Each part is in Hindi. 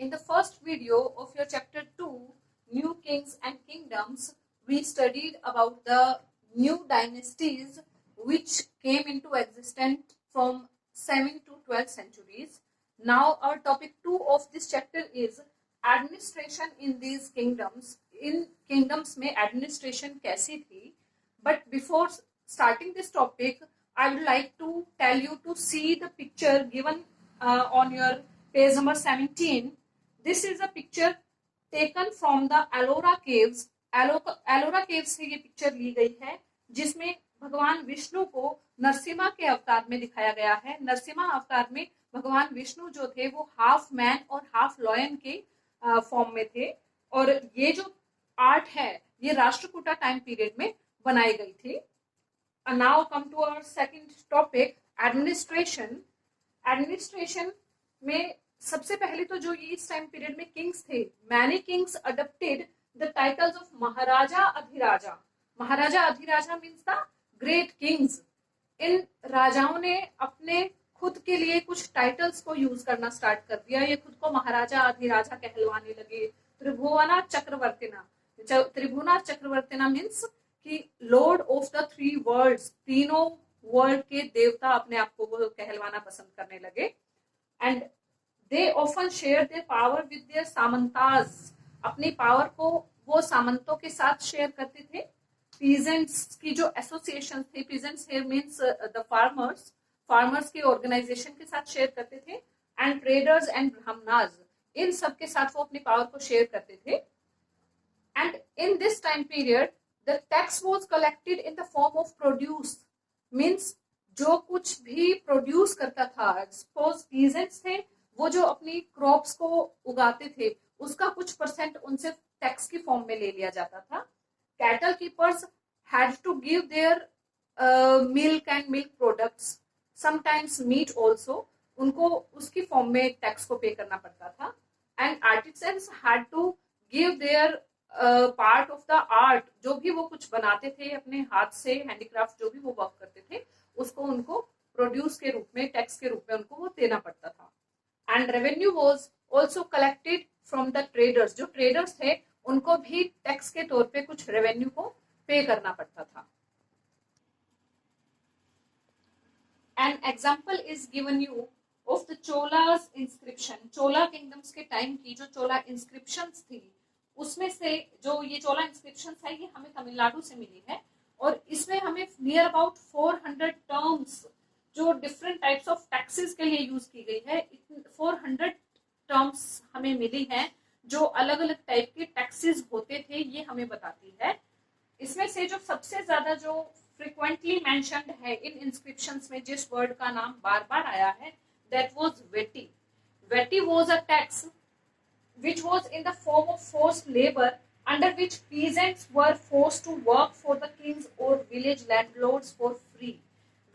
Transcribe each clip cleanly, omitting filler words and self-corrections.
In the first video of your chapter 2, New Kings and Kingdoms, we studied about the new dynasties which came into existence from 7th to 12th centuries. Now our topic 2 of this chapter is administration in these kingdoms. In kingdoms में administration कैसी थी? But before starting this topic, I would like to tell you to see the picture given on your page number 17. This is a picture taken from the Ellora caves. Ellora केव से ये पिक्चर ली गई है जिसमें भगवान विष्णु को नरसिम्हा के अवतार में दिखाया गया है। नरसिम्हा अवतार में भगवान विष्णु जो थे वो हाफ मैन और हाफ लॉयन के फॉर्म में थे और ये जो आर्ट है ये राष्ट्रकूटा टाइम पीरियड में बनाई गई थी। Now come to our second topic, administration. Administration में सबसे पहले तो जो इस टाइम पीरियड में किंग्स थे, many kings adopted the titles of Maharaja Adhiraja. Maharaja Adhiraja means the great kings. इन राजाओं ने अपने खुद के लिए कुछ टाइटल्स को यूज करना स्टार्ट कर दिया। ये खुद को महाराजा अधिराजा कहलवाने लगे। त्रिभुवना चक्रवर्तिना, त्रिभुवना चक्रवर्तिना मीन्स कि Lord of the three world's, तीनों वर्ल्ड के देवता अपने आप को वो कहलवाना पसंद करने लगे। And they often share their power with their samantas, अपनी पावर को वो सामंतों के साथ शेयर करते थे। पीजेंट्स की जो एसोसिएशन थे, peasants here means the farmers, farmers की ऑर्गेनाइजेशन के साथ शेयर करते थे। एंड ट्रेडर्स एंड ब्राह्मणाज, इन सब के साथ वो अपनी पावर को शेयर करते थे। And in this time period the tax was collected in the form of produce, means जो कुछ भी प्रोड्यूस करता था, सपोज पीजेंट्स थे वो जो अपनी क्रॉप्स को उगाते थे उसका कुछ परसेंट उनसे टैक्स की फॉर्म में ले लिया जाता था। Cattle keepers had to give their milk and milk products, sometimes meat also, उनको उसकी फॉर्म में टैक्स को पे करना पड़ता था। And artisans had to give their part of the art, जो भी वो कुछ बनाते थे अपने हाथ से, हैंडीक्राफ्ट जो भी वो वर्क करते थे उसको उनको प्रोड्यूस के रूप में, टैक्स के रूप में उनको वो देना पड़ता था। And revenue was also collected from the traders, जो ट्रेडर्स थे उनको भी टैक्स के तौर पे कुछ रेवेन्यू को पे करना पड़ता था। An example is given you of the Cholas inscription. Chola kingdoms के टाइम की जो चोला इंस्क्रिप्शंस थी उसमें से जो ये चोला इंस्क्रिप्शंस है ये हमें तमिलनाडु से मिली है और इसमें हमें नियर अबाउट 400 टर्म्स जो डिफरेंट टाइप्स ऑफ टैक्सेस के लिए यूज की गई है, 400 टर्म्स हमें मिली हैं जो अलग अलग टाइप के टैक्सेस होते थे, ये हमें बताती है। इसमें से जो सबसे ज्यादा जो फ्रिक्वेंटली मेंशन्ड है इन इंस्क्रिप्शंस में, जिस वर्ड का नाम बार बार आया है, that was vetti. Vetti was a tax which was in the form of forced labor under which peasants were forced to work for the kings or village landlords for free.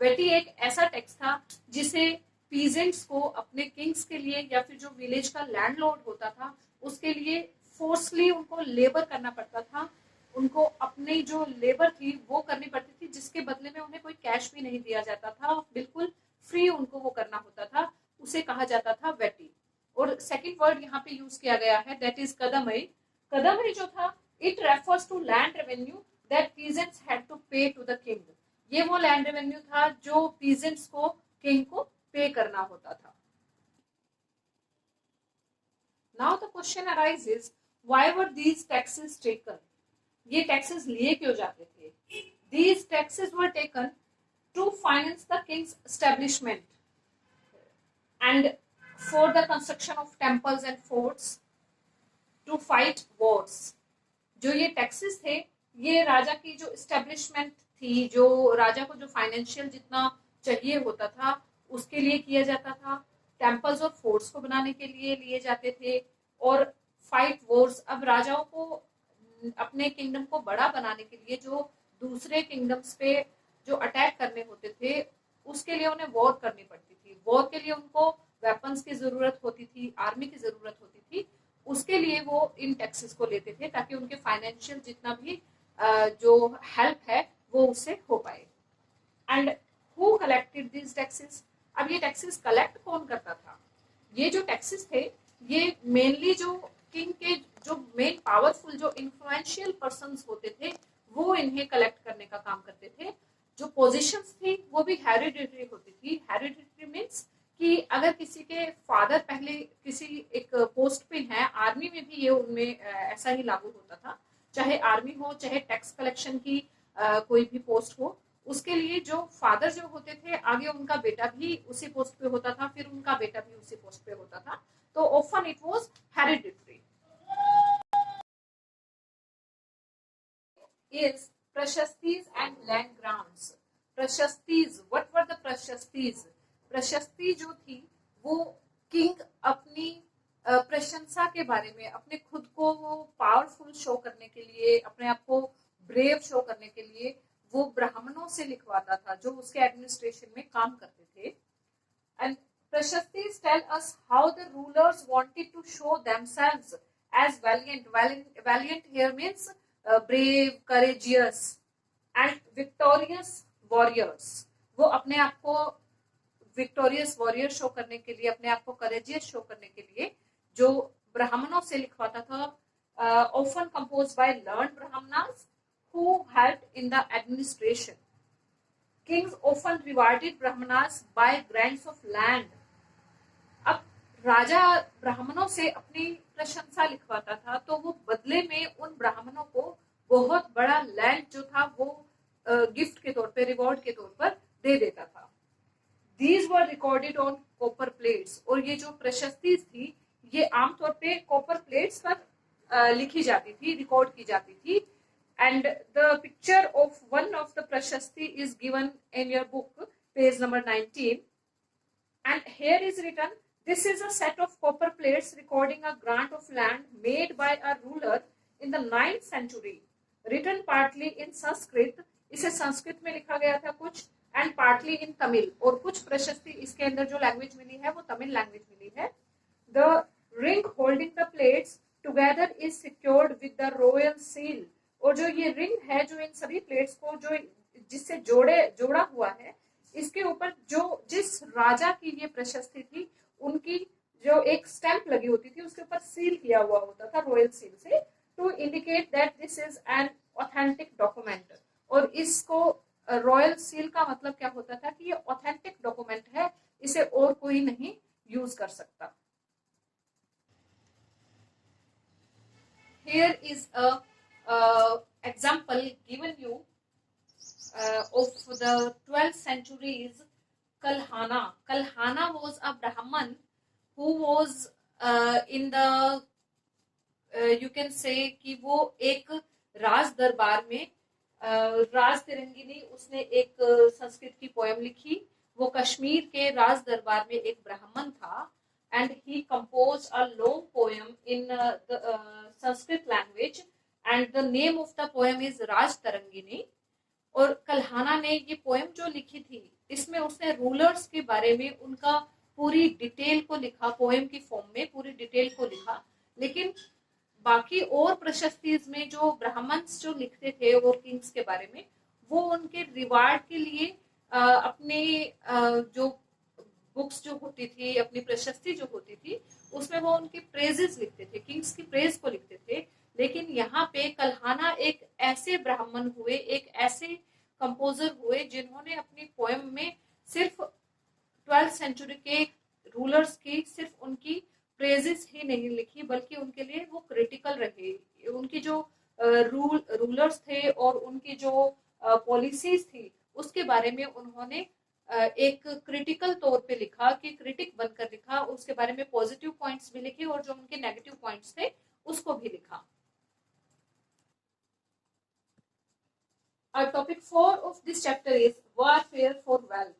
वेटी एक ऐसा टैक्स था जिसे पीजेंट्स को अपने किंग्स के लिए या फिर जो विलेज का लैंडलॉर्ड होता था उसके लिए फोर्सली उनको लेबर करना पड़ता था। उनको अपनी जो लेबर थी वो करनी पड़ती थी जिसके बदले में उन्हें कोई कैश भी नहीं दिया जाता था, बिल्कुल फ्री उनको वो करना होता था, उसे कहा जाता था वेटी। और सेकंड वर्ड यहाँ पे यूज किया गया है दैट इज कदमई। कदमई जो था it refers to land revenue that peasants had to pay to the king. ये वो लैंड रेवेन्यू था जो पीजेंट्स को किंग को पे करना होता था। Now the question arises, why were these taxes taken? ये टैक्सेस लिए क्यों जाते थे? These taxes were taken to finance the king's establishment and for the construction of temples and forts, to fight wars. जो ये टैक्सेस थे ये राजा की जो एस्टेब्लिशमेंट थी, जो राजा को जो फाइनेंशियल जितना चाहिए होता था उसके लिए किया जाता था। टेम्पल्स और फोर्ट्स को बनाने के लिए लिए जाते थे और फाइट वॉर्स। अब राजाओं को अपने किंगडम को बड़ा बनाने के लिए जो दूसरे किंगडम्स पे जो अटैक करने होते थे उसके लिए उन्हें वॉर करनी पड़ती थी। वॉर के लिए उनको वेपन्स की जरूरत होती थी, आर्मी की जरूरत होती थी, उसके लिए वो इन टैक्सेस को लेते थे ताकि उनके फाइनेंशियल जितना भी जो हेल्प है वो उससे हो पाए। And who collected this taxes? अब ये टैक्सेस कलेक्ट कौन करता था? ये जो टैक्सेस थे ये मेनली जो किंग के जो मेन पावरफुल जो इन्फ्लुएंशियल पर्सन्स होते थे वो इन्हें कलेक्ट करने का काम करते थे। जो पोजीशंस थी वो भी हेरिडिटरी होती थी। हेरिडिटरी मीन्स कि अगर किसी के फादर पहले किसी एक पोस्ट पे है, आर्मी में भी ये उनमें ऐसा ही लागू होता था, चाहे आर्मी हो चाहे टैक्स कलेक्शन की कोई भी पोस्ट हो, उसके लिए जो फादर जो होते थे आगे उनका बेटा भी उसी पोस्ट पे होता था, फिर उनका बेटा भी उसी पोस्ट पे होता था, तो often it was hereditary. Is prashastis and land grants. Prashastis, what were the prashastis? प्रशस्ति जो थी वो किंग अपनी प्रशंसा के बारे में, अपने खुद को वो पावरफुल शो करने के लिए, अपने आप को ब्रेव शो करने के लिए वो ब्राह्मणों से लिखवाता था जो उसके एडमिनिस्ट्रेशन में काम करते थे। And prashastis tell us how the rulers wanted to show themselves as valiant. Valiant here means brave, courageous and victorious warriors. वो अपने आप को विक्टोरियस वॉरियर शो करने के लिए, अपने आप को करेजियस शो करने के लिए जो ब्राह्मणों से लिखवाता था, often composed by learned brahmanas who helped in the administration. Kings often rewarded brahmanas by grants of land. अब राजा ब्राह्मणों से अपनी प्रशंसा लिखवाता था तो वो बदले में उन ब्राह्मणों को बहुत बड़ा लैंड जो था वो गिफ्ट के तौर पे, रिवॉर्ड के तौर पर दे देता था। These were recorded on copper plates. और ये जो प्रशस्ति थी ये आमतौर पे कॉपर प्लेट्स पर लिखी जाती थी, रिकॉर्ड की जाती थी। And the picture of one of the prashasti is given in your book, page number 19. And here is written, this is a set of copper plates recording a grant of land made by a ruler in the 9th century, written partly in Sanskrit. इसे संस्कृत में लिखा गया था कुछ, and partly in Tamil, और कुछ प्रशस्ति इसके अंदर जो लैंग्वेज मिली है वो तमिल लैंग्वेज मिली है। The ring holding the plates together is secured with the royal seal. और जो ये रिंग है जो इन सभी प्लेट्स को जो जिससे जोड़ा हुआ है, इसके ऊपर जो जिस राजा की ये प्रशस्ति थी उनकी जो एक स्टैंप लगी होती थी उसके ऊपर सील किया हुआ होता था रॉयल सील से, to indicate that this is an authentic document. और इसको रॉयल सील का मतलब क्या होता था कि ये ऑथेंटिक डॉक्यूमेंट है, इसे और कोई नहीं यूज कर सकता। Here is a example given you of the 12th century's Kalhana. Kalhana was a Brahman who was in the you can say कि वो एक राज दरबार में राज तिरंगिनी उसने एक संस्कृत की पोएम लिखी। वो कश्मीर के राज दरबार में एक ब्राह्मण था and he composed a long poem in the Sanskrit language and the name of the poem is Raj Tarangini। और कल्हाना ने ये पोएम जो लिखी थी इसमें उसने रूलर्स के बारे में उनका पूरी डिटेल को लिखा, पोएम की फॉर्म में पूरी डिटेल को लिखा। लेकिन बाकी और प्रशस्तिज में जो ब्राह्मण्स जो लिखते थे और किंग्स के बारे में, वो उनके रिवार्ड के लिए अपने जो बुक्स जो होती थी, अपनी प्रशस्ति जो होती थी उसमें वो उनकी प्रेजेस लिखते थे, किंग्स की प्रेज को लिखते थे। लेकिन यहाँ पे कल्हाना एक ऐसे ब्राह्मण हुए, एक ऐसे कंपोजर हुए जिन्होंने अपनी पोएम में सिर्फ 12th सेंचुरी के रूलर्स की सिर्फ उनकी प्रेजेस ही नहीं लिखी बल्कि उनके लिए वो क्रिटिकल रहे। उनकी जो रूलर्स थे और उनकी जो पॉलिसीज थी उसके बारे में उन्होंने एक क्रिटिकल तौर पे लिखा, कि क्रिटिक बनकर लिखा, उसके बारे में पॉजिटिव पॉइंट्स भी लिखे और जो उनके नेगेटिव पॉइंट्स थे उसको भी लिखा। Our topic 4 of this chapter is warfare for wealth.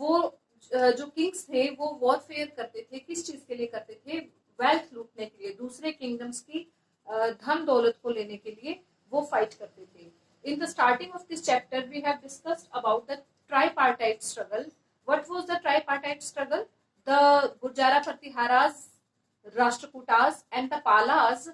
वो जो किंग्स थे वो वॉरफेयर करते थे, किस चीज के लिए करते थे? वेल्थ लूटने के लिए, दूसरे किंगडम्स की धन दौलत को लेने के लिए वो फाइट करते थे। In the starting of this chapter, we have discussed about the tripartite struggle. What was the tripartite struggle? The Gurjara Pratiharas, Rashtrakutas, and the Palas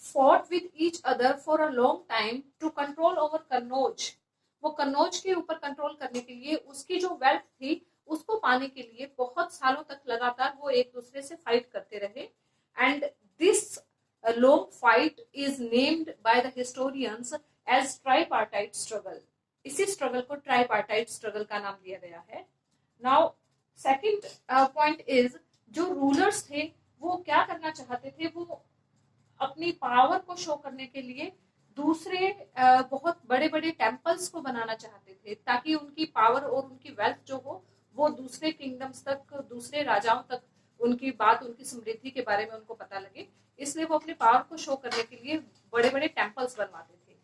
fought with each other for a long time to control over Kannauj. वो कन्नौज के ऊपर कंट्रोल करने के लिए उसकी जो वेल्थ थी उसको पाने के लिए बहुत सालों तक लगातार वो एक दूसरे से फाइट करते रहे। And this long fight is named by the historians as tripartite struggle. इसी स्ट्रगल को ट्राइपार्टाइट स्ट्रगल का नाम दिया गया है। नाउ सेकंड पॉइंट इज, जो रूलर्स थे वो क्या करना चाहते थे, वो अपनी पावर को शो करने के लिए दूसरे बहुत बड़े बड़े टेम्पल्स को बनाना चाहते थे, ताकि उनकी पावर और उनकी वेल्थ जो हो वो दूसरे किंगडम्स तक, दूसरे राजाओं तक उनकी बात, उनकी समृद्धि के बारे में उनको पता लगे। इसलिए वो अपने पावर को शो करने के लिए बड़े बड़े टेम्पल्स बनवाते थे।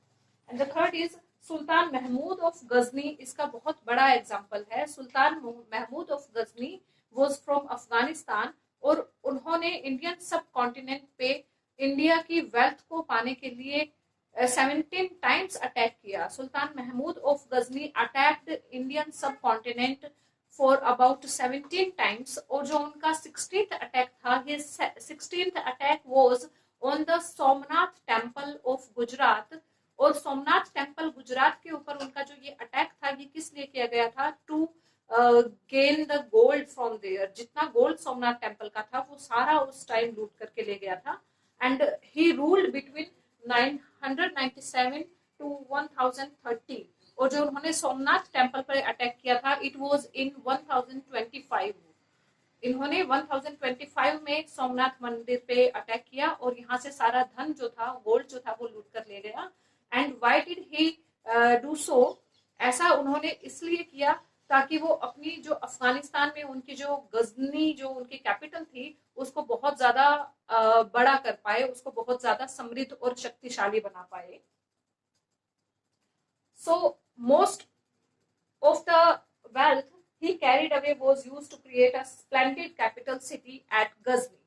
And the third is Sultan Mahmud of Ghazni. इसका बहुत बड़ा एग्जाम्पल है। Sultan Mahmud of Ghazni was from Afghanistan, और उन्होंने इंडियन सब कॉन्टिनेंट पे इंडिया की वेल्थ को पाने के लिए 17 टाइम्स अटैक किया। Sultan Mahmud of Ghazni attacked Indian subcontinent for about 17 times, और जो उनका 16th अटैक था, his 16th attack was on the Somnath temple of Gujarat. और सोमनाथ टेम्पल गुजरात के ऊपर उनका जो ये अटैक था, ये किस लिए किया गया था? To gain the gold from there. जितना गोल्ड सोमनाथ टेम्पल का था वो सारा उस टाइम लूट करके ले गया था। And he ruled between 997 to 1030। और जो उन्होंने सोमनाथ टेम्पल पर अटैक किया था, इट वाज इन 1025। इन्होंने 1025 में सोमनाथ मंदिर पे अटैक किया और यहाँ से सारा धन जो था, गोल्ड जो था, वो लूट कर ले गया। And why did he do so? ऐसा उन्होंने इसलिए किया ताकि वो अपनी जो अफगानिस्तान में उनकी जो गजनी, जो उनकी कैपिटल थी, उसको बहुत ज्यादा बड़ा कर पाए, उसको बहुत ज्यादा समृद्ध और शक्तिशाली बना पाए। So most of the wealth he carried away was used to create a splendid capital city at Ghazni.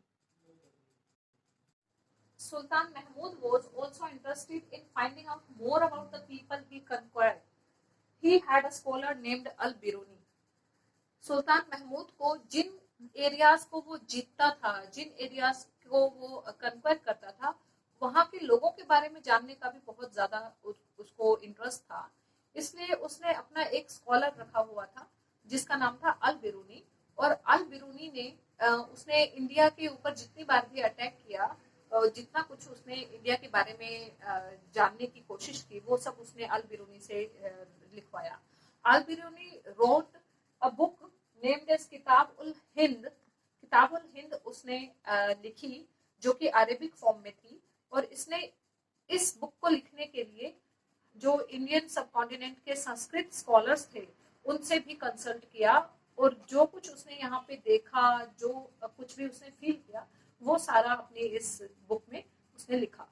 Sultan Mahmud was also interested in finding out more about the people he conquered. He had a scholar named Al-Biruni. सुल्तान महमूद को जिन एरियाज को वो जीतता था, जिन एरियाज को वो कन्क्वायर करता था, वहां के लोगों के बारे में जानने का भी बहुत ज्यादा उसको इंटरेस्ट था। इसलिए उसने अपना एक स्कॉलर रखा हुआ था जिसका नाम था अल बिरूनी। और अल बिरूनी ने उसने इंडिया के ऊपर जितनी बार भी अटैक किया, जितना कुछ उसने इंडिया के बारे में जानने की कोशिश की, वो सब उसने अल बिरूनी से लिखवाया। Al Biruni wrote a book named as Kitab ul Hind. किताब उल हिंद उसने लिखी, जो कि अरेबिक फॉर्म में थी। और इसने इस बुक को लिखने के लिए जो इंडियन सब कॉन्टिनेंट के संस्कृत स्कॉलर्स थे उनसे भी कंसल्ट किया, और जो कुछ उसने यहाँ पे देखा, जो कुछ भी उसने फील किया, वो सारा अपनी इस बुक में उसने लिखा।